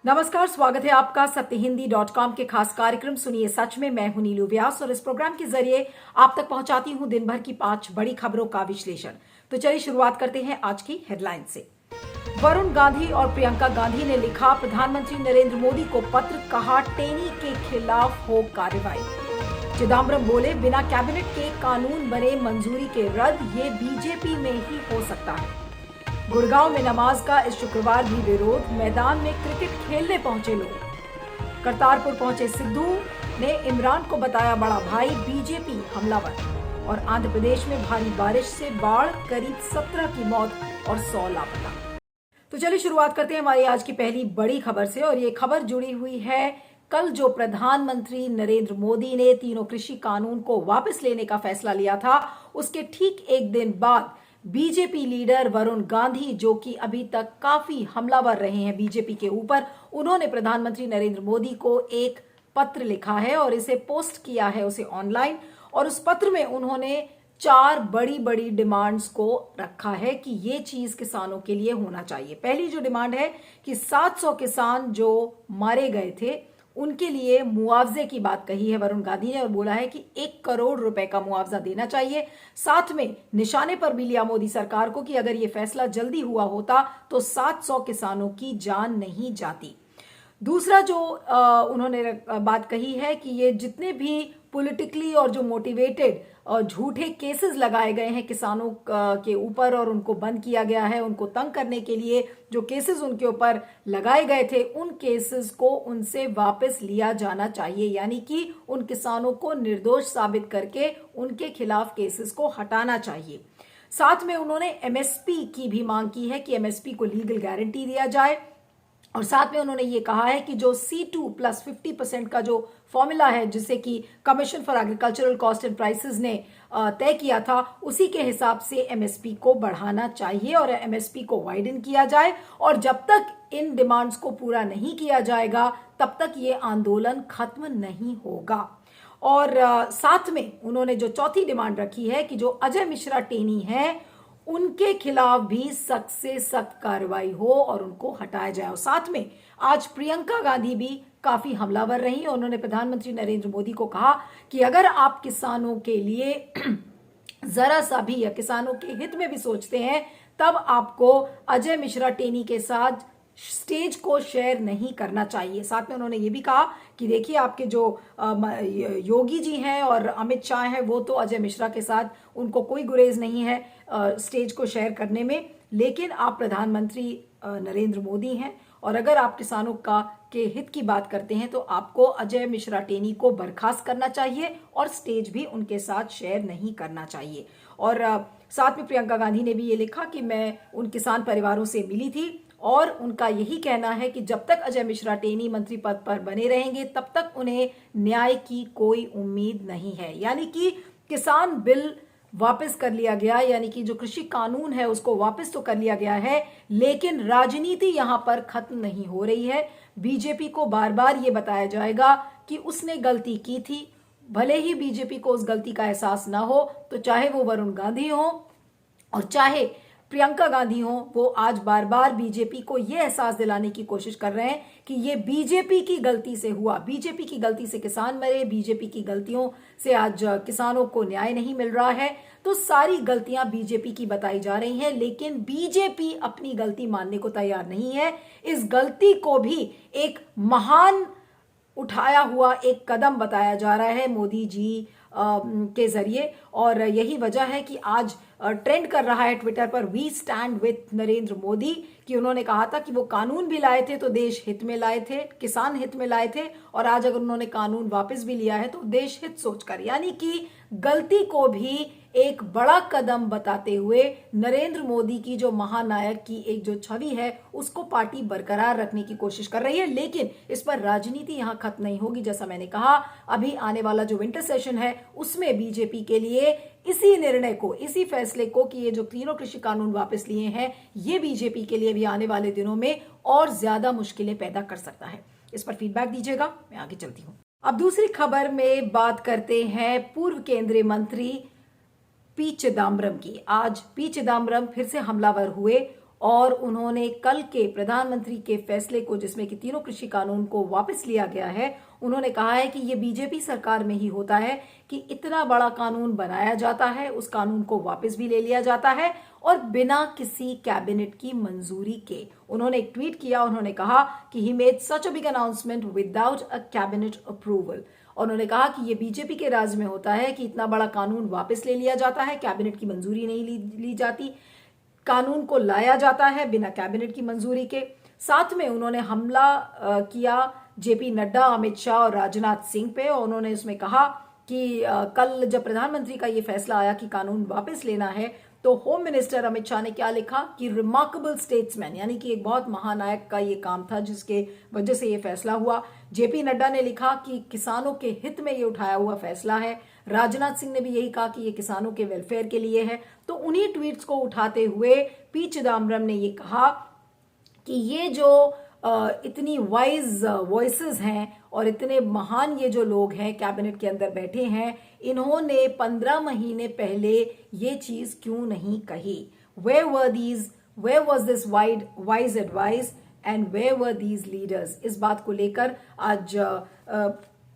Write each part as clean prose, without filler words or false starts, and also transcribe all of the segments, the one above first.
नमस्कार, स्वागत है आपका सत्यहिंदी.com के खास कार्यक्रम सुनिए सच में। मैं हूं नीलू व्यास और इस प्रोग्राम के जरिए आप तक पहुंचाती हूं दिन भर की 5 बड़ी खबरों का विश्लेषण। तो चलिए शुरुआत करते हैं आज की हेडलाइन से। वरुण गांधी और प्रियंका गांधी ने लिखा प्रधानमंत्री नरेंद्र मोदी को पत्र, कहा टेनी के खिलाफ हो कार्रवाई। चिदम्बरम बोले बिना कैबिनेट के कानून बने मंजूरी के रद्द, ये बीजेपी में ही हो सकता है। गुड़गांव में नमाज का इस शुक्रवार भी विरोध, मैदान में क्रिकेट खेलने पहुंचे लोग। करतारपुर पहुंचे सिद्धू ने इमरान को बताया बड़ा भाई, बीजेपी हमलावर। और आंध्र प्रदेश में भारी बारिश से बाढ़, करीब 17 की मौत और 100 लापता। तो चलिए शुरुआत करते हैं हमारी आज की पहली बड़ी खबर से। और ये खबर जुड़ी हुई है कल जो प्रधानमंत्री नरेंद्र मोदी ने तीनों कृषि कानून को वापस लेने का फैसला लिया था, उसके ठीक एक दिन बाद बीजेपी लीडर वरुण गांधी, जो कि अभी तक काफी हमलावर रहे हैं बीजेपी के ऊपर, उन्होंने प्रधानमंत्री नरेंद्र मोदी को एक पत्र लिखा है और इसे पोस्ट किया है उसे ऑनलाइन। और उस पत्र में उन्होंने 4 बड़ी बड़ी डिमांड्स को रखा है कि ये चीज किसानों के लिए होना चाहिए। पहली जो डिमांड है कि 700 किसान जो मारे गए थे उनके लिए मुआवजे की बात कही है वरुण गांधी ने और बोला है कि 1 करोड़ रुपए का मुआवजा देना चाहिए। साथ में निशाने पर भी लिया मोदी सरकार को कि अगर ये फैसला जल्दी हुआ होता तो 700 किसानों की जान नहीं जाती। दूसरा जो उन्होंने बात कही है कि ये जितने भी पॉलिटिकली और जो मोटिवेटेड और झूठे केसेस लगाए गए हैं किसानों के ऊपर और उनको बंद किया गया है, उनको तंग करने के लिए जो केसेस उनके ऊपर लगाए गए थे, उन केसेस को उनसे वापस लिया जाना चाहिए। यानी कि उन किसानों को निर्दोष साबित करके उनके खिलाफ केसेस को हटाना चाहिए। साथ में उन्होंने एमएसपी की भी मांग की है कि एमएसपी को लीगल गारंटी दिया जाए। और साथ में उन्होंने ये कहा है कि जो C2 प्लस 50% का जो फॉर्मूला है जिसे कि commission for agricultural cost and prices ने तय किया था, उसी के हिसाब से एमएसपी को बढ़ाना चाहिए और एमएसपी को वाइडन किया जाए। और जब तक इन डिमांड्स को पूरा नहीं किया जाएगा तब तक ये आंदोलन खत्म नहीं होगा। और साथ में उन्होंने जो चौथी डिमांड रखी है कि जो अजय मिश्रा टेनी है उनके खिलाफ भी सख्त से सख्त कार्रवाई हो और उनको हटाया जाए। और साथ में आज प्रियंका गांधी भी काफी हमलावर रही और उन्होंने प्रधानमंत्री नरेंद्र मोदी को कहा कि अगर आप किसानों के लिए जरा सा भी या किसानों के हित में भी सोचते हैं तब आपको अजय मिश्रा टेनी के साथ स्टेज को शेयर नहीं करना चाहिए। साथ में उन्होंने ये भी कहा कि देखिए आपके जो योगी जी हैं और अमित शाह हैं वो तो अजय मिश्रा के साथ उनको कोई गुरेज नहीं है स्टेज को शेयर करने में, लेकिन आप प्रधानमंत्री नरेंद्र मोदी हैं और अगर आप किसानों का के हित की बात करते हैं तो आपको अजय मिश्रा टेनी को बर्खास्त करना चाहिए और स्टेज भी उनके साथ शेयर नहीं करना चाहिए। और साथ में प्रियंका गांधी ने भी ये लिखा कि मैं उन किसान परिवारों से मिली थी और उनका यही कहना है कि जब तक अजय मिश्रा टेनी मंत्री पद पर बने रहेंगे तब तक उन्हें न्याय की कोई उम्मीद नहीं है। यानी कि किसान बिल वापस कर लिया गया, यानी कि जो कृषि कानून है उसको वापस तो कर लिया गया है, लेकिन राजनीति यहां पर खत्म नहीं हो रही है। बीजेपी को बार बार ये बताया जाएगा कि उसने गलती की थी, भले ही बीजेपी को उस गलती का एहसास ना हो, तो चाहे वो वरुण गांधी हो और चाहे प्रियंका गांधी हो, वो आज बार बार बीजेपी को यह एहसास दिलाने की कोशिश कर रहे हैं कि ये बीजेपी की गलती से हुआ, बीजेपी की गलती से किसान मरे, बीजेपी की गलतियों से आज किसानों को न्याय नहीं मिल रहा है। तो सारी गलतियां बीजेपी की बताई जा रही हैं, लेकिन बीजेपी अपनी गलती मानने को तैयार नहीं है। इस गलती को भी एक महान उठाया हुआ एक कदम बताया जा रहा है मोदी जी के जरिए। और यही वजह है कि आज ट्रेंड कर रहा है ट्विटर पर we stand with Narendra Modi, कि उन्होंने कहा था कि वो कानून भी लाए थे तो देश हित में लाए थे, किसान हित में लाए थे, और आज अगर उन्होंने कानून वापस भी लिया है तो देश हित सोचकर, यानी कि गलती को भी एक बड़ा कदम बताते हुए नरेंद्र मोदी की जो महानायक की एक जो छवि है उसको पार्टी बरकरार रखने की कोशिश कर रही है। लेकिन इस पर राजनीति यहां खत्म नहीं होगी। जैसा मैंने कहा, अभी आने वाला जो विंटर सेशन है उसमें बीजेपी के लिए इसी निर्णय को, इसी फैसले को कि ये जो तीनों कृषि कानून वापस लिए हैं, ये बीजेपी के लिए भी आने वाले दिनों में और ज्यादा मुश्किलें पैदा कर सकता है। इस पर फीडबैक दीजिएगा, मैं आगे चलती हूं। अब दूसरी खबर में बात करते हैं पूर्व केंद्रीय मंत्री पी चिदम्बरम की। आज पी चिदम्बरम फिर से हमलावर हुए और उन्होंने कल के प्रधानमंत्री के फैसले को, जिसमें कि तीनों कृषि कानून को वापस लिया गया है, उन्होंने कहा है कि ये बीजेपी सरकार में ही होता है कि इतना बड़ा कानून बनाया जाता है, उस कानून को वापस भी ले लिया जाता है और बिना किसी कैबिनेट की मंजूरी के। उन्होंने एक ट्वीट किया, उन्होंने कहा कि he made such a big announcement without a cabinet approval. उन्होंने कहा कि ये बीजेपी के राज में होता है कि इतना बड़ा कानून वापस ले लिया जाता है, कैबिनेट की मंजूरी नहीं ली जाती, कानून को लाया जाता है बिना कैबिनेट की मंजूरी के। साथ में उन्होंने हमला किया जेपी नड्डा, अमित शाह और राजनाथ सिंह पे, और उन्होंने उसमें कहा कि कल जब प्रधानमंत्री का ये फैसला आया कि कानून वापस लेना है, तो होम मिनिस्टर अमित शाह ने क्या लिखा कि रिमार्केबल स्टेट्समैन, यानी कि एक बहुत महानायक का ये काम था जिसके वजह से ये फैसला हुआ। जेपी नड्डा ने लिखा कि किसानों के हित में ये उठाया हुआ फैसला है। राजनाथ सिंह ने भी यही कहा कि ये किसानों के वेलफेयर के लिए है। तो उन्हीं ट्वीट्स को उठाते हुए पी चिदम्बरम ने ये कहा कि ये जो इतनी वाइज वॉइसेस हैं और इतने महान ये जो लोग हैं कैबिनेट के अंदर बैठे हैं, इन्होंने 15 महीने पहले ये चीज क्यों नहीं कही। Where was this wise advice and where were these leaders? इस बात को लेकर आज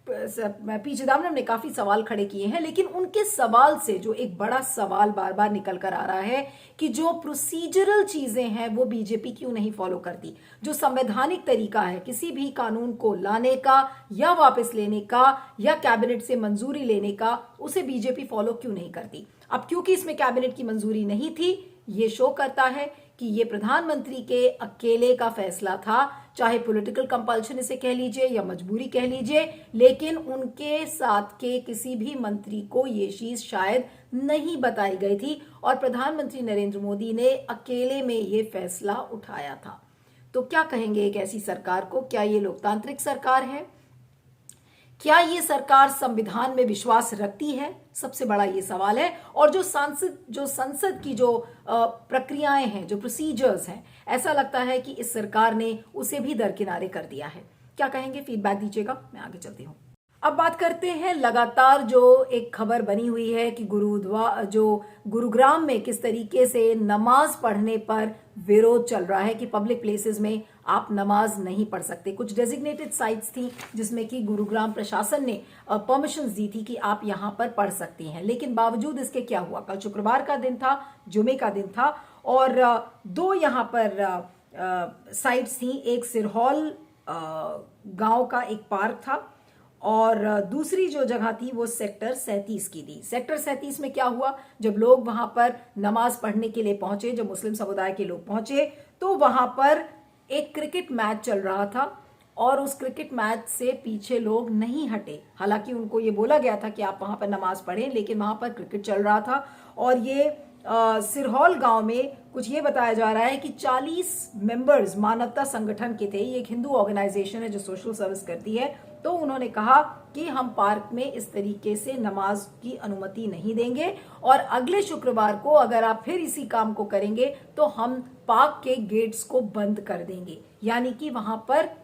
पी चिदम्बरम ने काफी सवाल खड़े किए हैं, लेकिन उनके सवाल से जो एक बड़ा सवाल बार बार निकल कर आ रहा है कि जो प्रोसीजरल चीजें हैं वो बीजेपी क्यों नहीं फॉलो करती। जो संवैधानिक तरीका है किसी भी कानून को लाने का या वापस लेने का या कैबिनेट से मंजूरी लेने का, उसे बीजेपी फॉलो क्यों नहीं करती। अब क्योंकि इसमें कैबिनेट की मंजूरी नहीं थी, ये शो करता है कि ये प्रधानमंत्री के अकेले का फैसला था, चाहे पॉलिटिकल कंपल्शन इसे कह लीजिए या मजबूरी कह लीजिए, लेकिन उनके साथ के किसी भी मंत्री को ये चीज शायद नहीं बताई गई थी और प्रधानमंत्री नरेंद्र मोदी ने अकेले में ये फैसला उठाया था। तो क्या कहेंगे एक ऐसी सरकार को? क्या ये लोकतांत्रिक सरकार है? क्या ये सरकार संविधान में विश्वास रखती है? सबसे बड़ा ये सवाल है। और जो संसद की जो प्रक्रियाएं हैं, जो प्रोसीजर्स हैं, ऐसा लगता है कि इस सरकार ने उसे भी दरकिनारे कर दिया है। क्या कहेंगे? फीडबैक दीजिएगा, मैं आगे चलती हूँ। अब बात करते हैं लगातार जो एक खबर बनी हुई है कि गुरुग्राम में किस तरीके से नमाज पढ़ने पर विरोध चल रहा है कि पब्लिक प्लेसेस में आप नमाज नहीं पढ़ सकते। कुछ डेजिग्नेटेड साइट्स थी जिसमें कि गुरुग्राम प्रशासन ने परमिशंस दी थी कि आप यहां पर पढ़ सकती हैं, लेकिन बावजूद इसके क्या हुआ? कल शुक्रवार का दिन था, जुमे का दिन था, और दो यहां पर साइट्स थी। एक सिरहौल गांव का एक पार्क था और दूसरी जो जगह थी वो सेक्टर 37 की थी। सेक्टर 37 में क्या हुआ, जब लोग वहां पर नमाज पढ़ने के लिए पहुंचे, जब मुस्लिम समुदाय के लोग पहुंचे, तो वहां पर एक क्रिकेट मैच चल रहा था और उस क्रिकेट मैच से पीछे लोग नहीं हटे। हालांकि उनको ये बोला गया था कि आप वहां पर नमाज पढ़ें, लेकिन वहां पर क्रिकेट चल रहा था। और ये सिरहौल गांव में कुछ ये बताया जा रहा है कि 40 मेंबर्स मानवता संगठन के थे। ये एक हिंदू ऑर्गेनाइजेशन है जो सोशल सर्विस करती है। तो उन्होंने कहा कि हम पार्क में इस तरीके से नमाज की अनुमति नहीं देंगे और अगले शुक्रवार को अगर आप फिर इसी काम को करेंगे तो हम पार्क के गेट्स को बंद कर देंगे, यानी कि वहां पर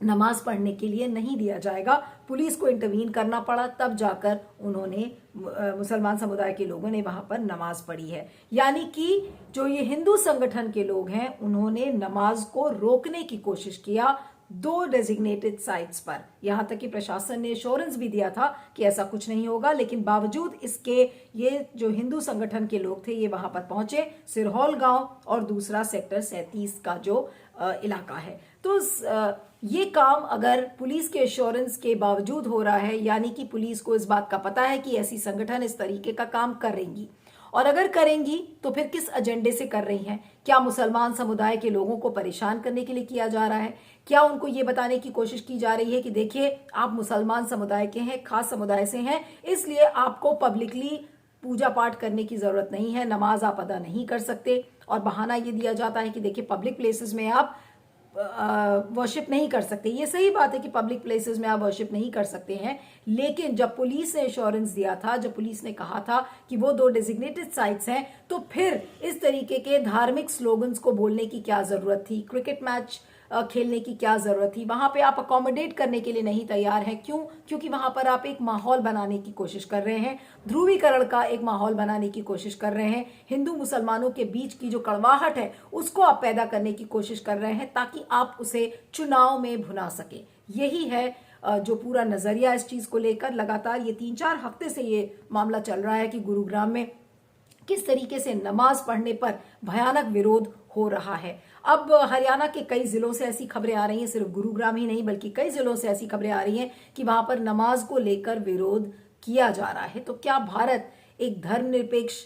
नमाज पढ़ने के लिए नहीं दिया जाएगा। पुलिस को इंटरवीन करना पड़ा, तब जाकर उन्होंने मुसलमान समुदाय के लोगों ने वहां पर नमाज पढ़ी है। यानी कि जो ये हिंदू संगठन के लोग हैं उन्होंने नमाज को रोकने की कोशिश किया 2 डेजिग्नेटेड साइट्स पर। यहां तक कि प्रशासन ने एश्योरेंस भी दिया था कि ऐसा कुछ नहीं होगा, लेकिन बावजूद इसके ये जो हिंदू संगठन के लोग थे ये वहां पर पहुंचे, सिरहौल गांव और दूसरा सेक्टर 37 का जो इलाका है। तो ये काम अगर पुलिस के एश्योरेंस के बावजूद हो रहा है, यानी कि पुलिस को इस बात का पता है कि ऐसी संगठन इस तरीके का काम करेंगी, और अगर करेंगी तो फिर किस एजेंडे से कर रही हैं? क्या मुसलमान समुदाय के लोगों को परेशान करने के लिए किया जा रहा है? क्या उनको ये बताने की कोशिश की जा रही है कि देखिए आप मुसलमान समुदाय के हैं, खास समुदाय से हैं, इसलिए आपको पब्लिकली पूजा पाठ करने की जरूरत नहीं है, नमाज आप अदा नहीं कर सकते। और बहाना ये दिया जाता है कि देखिए पब्लिक प्लेसेस में आप वर्शिप नहीं कर सकते। ये सही बात है कि पब्लिक प्लेसेस में आप वर्शिप नहीं कर सकते हैं, लेकिन जब पुलिस ने एश्योरेंस दिया था, जब पुलिस ने कहा था कि वो 2 डेजिग्नेटेड साइट्स हैं, तो फिर इस तरीके के धार्मिक स्लोगन्स को बोलने की क्या जरूरत थी? क्रिकेट मैच खेलने की क्या जरूरत थी। वहां पे आप अकोमोडेट करने के लिए नहीं तैयार हैं। क्यों? क्योंकि वहां पर आप एक माहौल बनाने की कोशिश कर रहे हैं, ध्रुवीकरण का एक माहौल बनाने की कोशिश कर रहे हैं। हिंदू मुसलमानों के बीच की जो कड़वाहट है उसको आप पैदा करने की कोशिश कर रहे हैं ताकि आप उसे चुनाव में भुना सके। यही है जो पूरा नजरिया इस चीज को लेकर लगातार ये 3-4 हफ्ते से ये मामला चल रहा है कि गुरुग्राम में किस तरीके से नमाज पढ़ने पर भयानक विरोध हो रहा है। अब हरियाणा के कई जिलों से ऐसी खबरें आ रही हैं, सिर्फ गुरुग्राम ही नहीं बल्कि कई जिलों से ऐसी खबरें आ रही हैं कि वहां पर नमाज को लेकर विरोध किया जा रहा है। तो क्या भारत एक धर्मनिरपेक्ष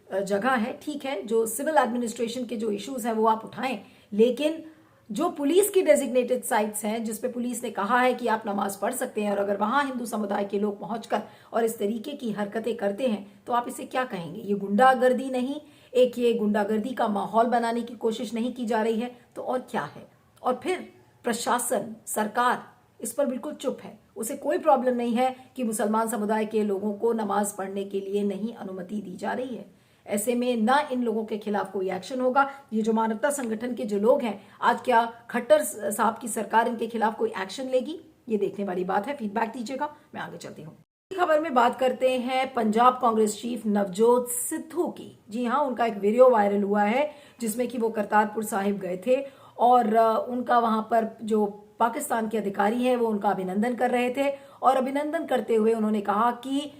जगह है? ठीक है, जो सिविल एडमिनिस्ट्रेशन के जो इश्यूज हैं वो आप उठाएं, लेकिन जो पुलिस की डेजिग्नेटेड साइट्स हैं जिसपे पुलिस ने कहा है कि आप नमाज पढ़ सकते हैं, और अगर वहां हिंदू समुदाय के लोग पहुंचकर और इस तरीके की हरकतें करते हैं तो आप इसे क्या कहेंगे? ये गुंडागर्दी नहीं, एक ये गुंडागर्दी का माहौल बनाने की कोशिश नहीं की जा रही है तो और क्या है? और फिर प्रशासन, सरकार इस पर बिल्कुल चुप है। उसे कोई प्रॉब्लम नहीं है कि मुसलमान समुदाय के लोगों को नमाज पढ़ने के लिए नहीं अनुमति दी जा रही है। ऐसे में ना इन लोगों के खिलाफ कोई एक्शन होगा। ये जो मानवता संगठन के जो लोग हैं, आज क्या खट्टर साहब की सरकार इनके खिलाफ कोई एक्शन लेगी? ये देखने वाली बात है। फीडबैक दीजिएगा, मैं आगे चलती हूँ। खबर में बात करते हैं पंजाब कांग्रेस चीफ नवजोत सिद्धू की। जी हाँ, उनका एक वीडियो वायरल हुआ है जिसमें कि वो करतारपुर साहिब गए थे और उनका वहां पर जो पाकिस्तान के अधिकारी हैं वो उनका अभिनंदन कर रहे थे, और अभिनंदन करते हुए उन्होंने कहा कि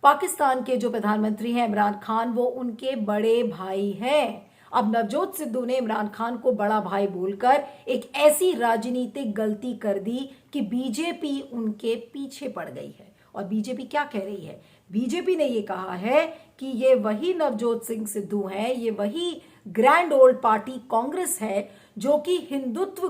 पाकिस्तान के जो प्रधानमंत्री हैं इमरान खान वो उनके बड़े भाई हैं। अब नवजोत सिद्धू ने इमरान खान को बड़ा भाई बोलकर एक ऐसी राजनीतिक गलती कर दी कि बीजेपी उनके पीछे पड़ गई है। और बीजेपी क्या कह रही है? बीजेपी ने ये कहा है कि ये वही नवजोत सिंह सिद्धू हैं, ये वही ग्रैंड ओल्ड पार्टी कांग्रेस है जो कि हिंदुत्व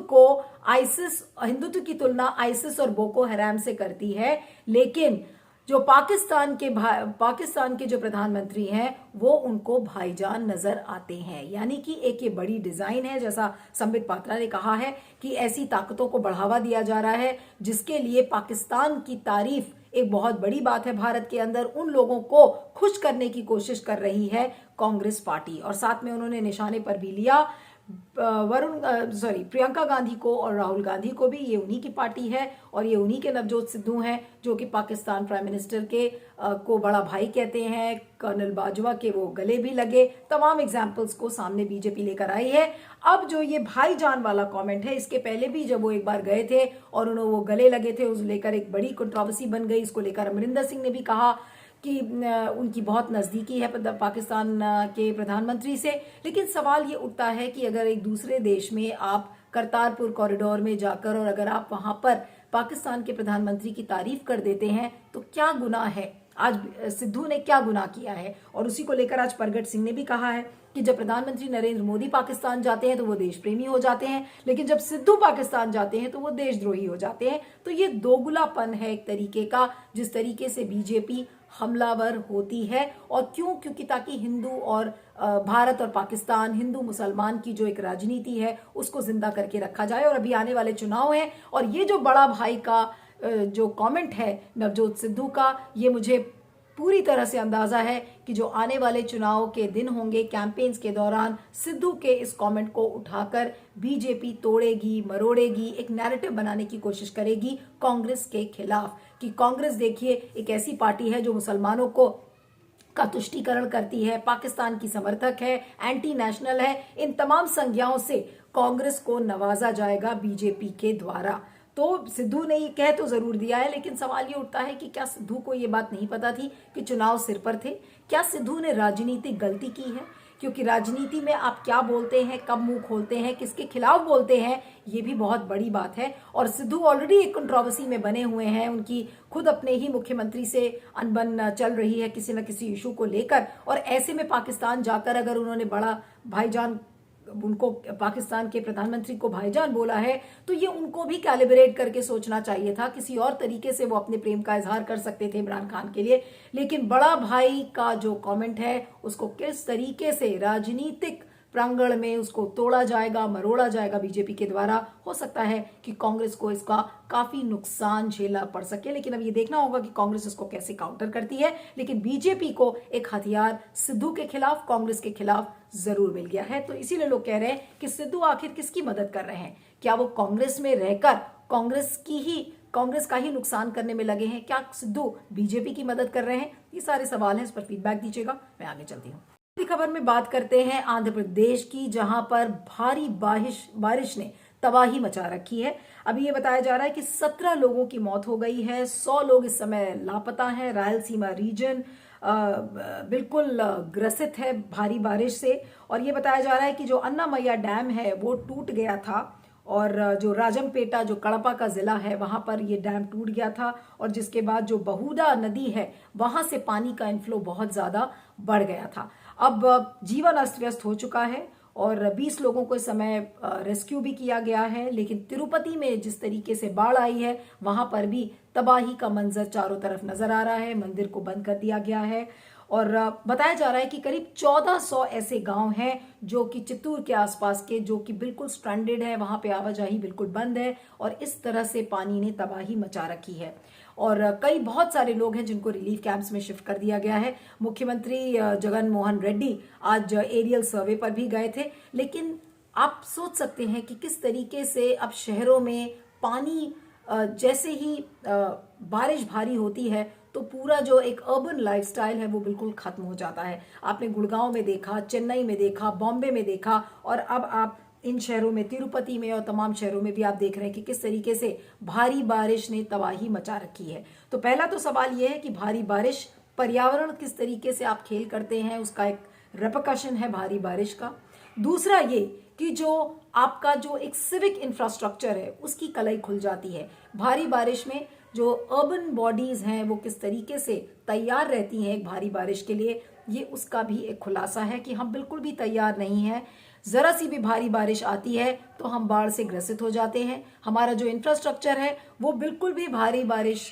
की तुलना आइसिस और बोको हराम से करती है, लेकिन जो पाकिस्तान के जो प्रधानमंत्री हैं वो उनको भाईजान नजर आते हैं। यानी कि एक ये बड़ी डिजाइन है, जैसा संबित पात्रा ने कहा है कि ऐसी ताकतों को बढ़ावा दिया जा रहा है जिसके लिए पाकिस्तान की तारीफ एक बहुत बड़ी बात है। भारत के अंदर उन लोगों को खुश करने की कोशिश कर रही है कांग्रेस पार्टी, और साथ में उन्होंने निशाने पर भी लिया प्रियंका गांधी को और राहुल गांधी को भी। ये उन्हीं की पार्टी है और ये उन्हीं के नवजोत सिद्धू हैं जो कि पाकिस्तान प्राइम मिनिस्टर के को बड़ा भाई कहते हैं। कर्नल बाजवा के वो गले भी लगे। तमाम एग्जाम्पल्स को सामने बीजेपी लेकर आई है। अब जो ये भाईजान वाला कमेंट है, इसके पहले भी जब वो एक बार गए थे और उन्होंने वो गले लगे थे, उस लेकर एक बड़ी कंट्रोवर्सी बन गई। इसको लेकर अमरिंदर सिंह ने भी कहा कि उनकी बहुत नज़दीकी है पाकिस्तान के प्रधानमंत्री से। लेकिन सवाल ये उठता है कि अगर एक दूसरे देश में आप करतारपुर कॉरिडोर में जाकर और अगर आप वहां पर पाकिस्तान के प्रधानमंत्री की तारीफ कर देते हैं तो क्या गुनाह है? आज सिद्धू ने क्या गुनाह किया है? और उसी को लेकर आज प्रगट सिंह ने भी कहा है कि जब प्रधानमंत्री नरेंद्र मोदी पाकिस्तान जाते हैं तो वो देश प्रेमी हो जाते हैं, लेकिन जब सिद्धू पाकिस्तान जाते हैं तो वो देशद्रोही हो जाते हैं। तो ये दोगुलापन है एक तरीके का, जिस तरीके से बीजेपी हमलावर होती है। और क्यों? क्योंकि ताकि हिंदू और भारत और पाकिस्तान, हिंदू मुसलमान की जो एक राजनीति है उसको जिंदा करके रखा जाए। और अभी आने वाले चुनाव हैं और ये जो बड़ा भाई का जो कमेंट है नवजोत सिद्धू का, ये मुझे पूरी तरह से अंदाजा है कि जो आने वाले चुनाव के दिन होंगे, कैंपेन्स के दौरान सिद्धू के इस कमेंट को उठाकर बीजेपी तोड़ेगी, मरोड़ेगी, एक नैरेटिव बनाने की कोशिश करेगी कांग्रेस के खिलाफ कि कांग्रेस देखिए एक ऐसी पार्टी है जो मुसलमानों को का तुष्टीकरण करती है, पाकिस्तान की समर्थक है, एंटी नेशनल है। इन तमाम संज्ञाओं से कांग्रेस को नवाजा जाएगा बीजेपी के द्वारा। तो सिद्धू ने ये कह तो जरूर दिया है, लेकिन सवाल ये उठता है कि क्या सिद्धू को ये बात नहीं पता थी कि चुनाव सिर पर थे? क्या सिद्धू ने राजनीतिक गलती की है? क्योंकि राजनीति में आप क्या बोलते हैं, कब मुंह खोलते हैं, किसके खिलाफ बोलते हैं, ये भी बहुत बड़ी बात है। और सिद्धू ऑलरेडी एक कंट्रोवर्सी में बने हुए हैं। उनकी खुद अपने ही मुख्यमंत्री से अनबन चल रही है किसी न किसी इशू को लेकर, और ऐसे में पाकिस्तान जाकर अगर उन्होंने बड़ा भाईजान, उनको पाकिस्तान के प्रधानमंत्री को भाईजान बोला है, तो ये उनको भी कैलिब्रेट करके सोचना चाहिए था। किसी और तरीके से वो अपने प्रेम का इजहार कर सकते थे इमरान खान के लिए। लेकिन बड़ा भाई का जो कमेंट है उसको किस तरीके से राजनीतिक प्रांगण में उसको तोड़ा जाएगा, मरोड़ा जाएगा बीजेपी के द्वारा, हो सकता है कि कांग्रेस को इसका काफी नुकसान झेलना पड़ सके। लेकिन अब ये देखना होगा कि कांग्रेस इसको कैसे काउंटर करती है। लेकिन बीजेपी को एक हथियार सिद्धू के खिलाफ, कांग्रेस के खिलाफ जरूर मिल गया है। तो इसीलिए लोग कह रहे हैं कि सिद्धू आखिर किसकी मदद कर रहे हैं? क्या वो कांग्रेस में रहकर कांग्रेस का ही नुकसान करने में लगे हैं? क्या सिद्धू बीजेपी की मदद कर रहे हैं? ये सारे सवाल हैं, इस पर फीडबैक दीजिएगा। मैं आगे चलती हूँ। अगली खबर में बात करते हैं आंध्र प्रदेश की, जहां पर भारी बारिश ने तबाही मचा रखी है। अभी ये बताया जा रहा है कि 17 लोगों की मौत हो गई है, 100 लोग इस समय लापता हैं। रायलसीमा रीजन बिल्कुल ग्रसित है भारी बारिश से। और ये बताया जा रहा है कि जो अन्नामैया डैम है वो टूट गया था, और जो राजमपेटा जो कड़पा का जिला है वहां पर ये डैम टूट गया था, और जिसके बाद जो बहुदा नदी है वहां से पानी का इनफ्लो बहुत ज्यादा बढ़ गया था। अब जीवन अस्त व्यस्त हो चुका है और 20 लोगों को इस समय रेस्क्यू भी किया गया है। लेकिन तिरुपति में जिस तरीके से बाढ़ आई है वहां पर भी तबाही का मंजर चारों तरफ नजर आ रहा है। मंदिर को बंद कर दिया गया है और बताया जा रहा है कि करीब 1400 ऐसे गांव हैं जो कि चित्तूर के आसपास के, जो कि बिल्कुल स्ट्रैंडेड है, वहां पे आवाजाही बिल्कुल बंद है और इस तरह से पानी ने तबाही मचा रखी है। और बहुत सारे लोग हैं जिनको रिलीफ कैंप्स में शिफ्ट कर दिया गया है। मुख्यमंत्री जगन मोहन रेड्डी आज एरियल सर्वे पर भी गए थे। लेकिन आप सोच सकते हैं कि किस तरीके से अब शहरों में पानी जैसे ही बारिश भारी होती है तो पूरा जो एक अर्बन लाइफस्टाइल है वो बिल्कुल खत्म हो जाता है। आपने गुड़गांव में देखा, चेन्नई में देखा, बॉम्बे में देखा, और अब आप इन शहरों में, तिरुपति में और तमाम शहरों में भी आप देख रहे हैं कि किस तरीके से भारी बारिश ने तबाही मचा रखी है। तो पहला तो सवाल यह है कि भारी बारिश, पर्यावरण किस तरीके से आप खेल करते हैं, उसका एक रेपरकशन है भारी बारिश का। दूसरा ये कि जो आपका जो एक सिविक इंफ्रास्ट्रक्चर है उसकी कलाई खुल जाती है। भारी बारिश में जो अर्बन बॉडीज हैं वो किस तरीके से तैयार रहती हैं एक भारी बारिश के लिए, ये उसका भी एक खुलासा है कि हम बिल्कुल भी तैयार नहीं हैं। जरा सी भी भारी बारिश आती है तो हम बाढ़ से ग्रसित हो जाते हैं। हमारा जो इंफ्रास्ट्रक्चर है वो बिल्कुल भी भारी बारिश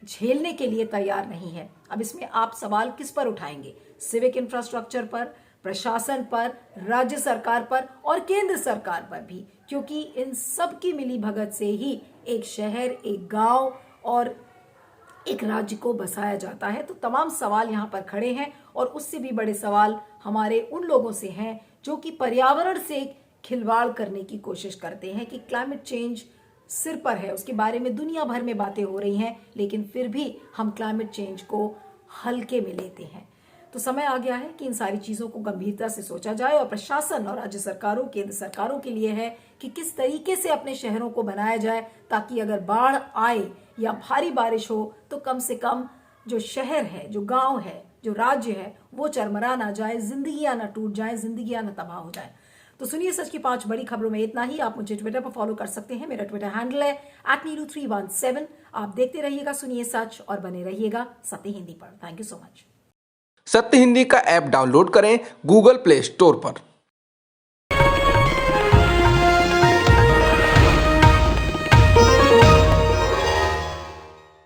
झेलने के लिए तैयार नहीं है। अब इसमें आप सवाल किस पर उठाएंगे? सिविक इंफ्रास्ट्रक्चर पर, प्रशासन पर, राज्य सरकार पर और केंद्र सरकार पर भी, क्योंकि इन सब की मिली भगत से ही एक शहर, एक गांव और एक राज्य को बसाया जाता है। तो तमाम सवाल यहाँ पर खड़े हैं और उससे भी बड़े सवाल हमारे उन लोगों से हैं जो कि पर्यावरण से खिलवाड़ करने की कोशिश करते हैं कि क्लाइमेट चेंज सिर पर है, उसके बारे में दुनिया भर में बातें हो रही हैं, लेकिन फिर भी हम क्लाइमेट चेंज को हल्के में लेते हैं। तो समय आ गया है कि इन सारी चीजों को गंभीरता से सोचा जाए और प्रशासन और राज्य सरकारों, केंद्र सरकारों के लिए है कि किस तरीके से अपने शहरों को बनाया जाए ताकि अगर बाढ़ आए या भारी बारिश हो तो कम से कम जो शहर है, जो गांव है, जो राज्य है वो चरमरा ना जाए, जिंदगियां ना टूट जाए, जिंदगियां ना तबाह हो जाए। तो सुनिए सच की 5 बड़ी खबरों में इतना ही। आप मुझे ट्विटर पर फॉलो कर सकते हैं, मेरा ट्विटर हैंडल है @neelu317। आप देखते रहिएगा सुनिए सच और बने रहिएगा सत्य हिंदी पर। Thank you so much. सत्य हिंदी का ऐप डाउनलोड करें गूगल प्ले स्टोर पर।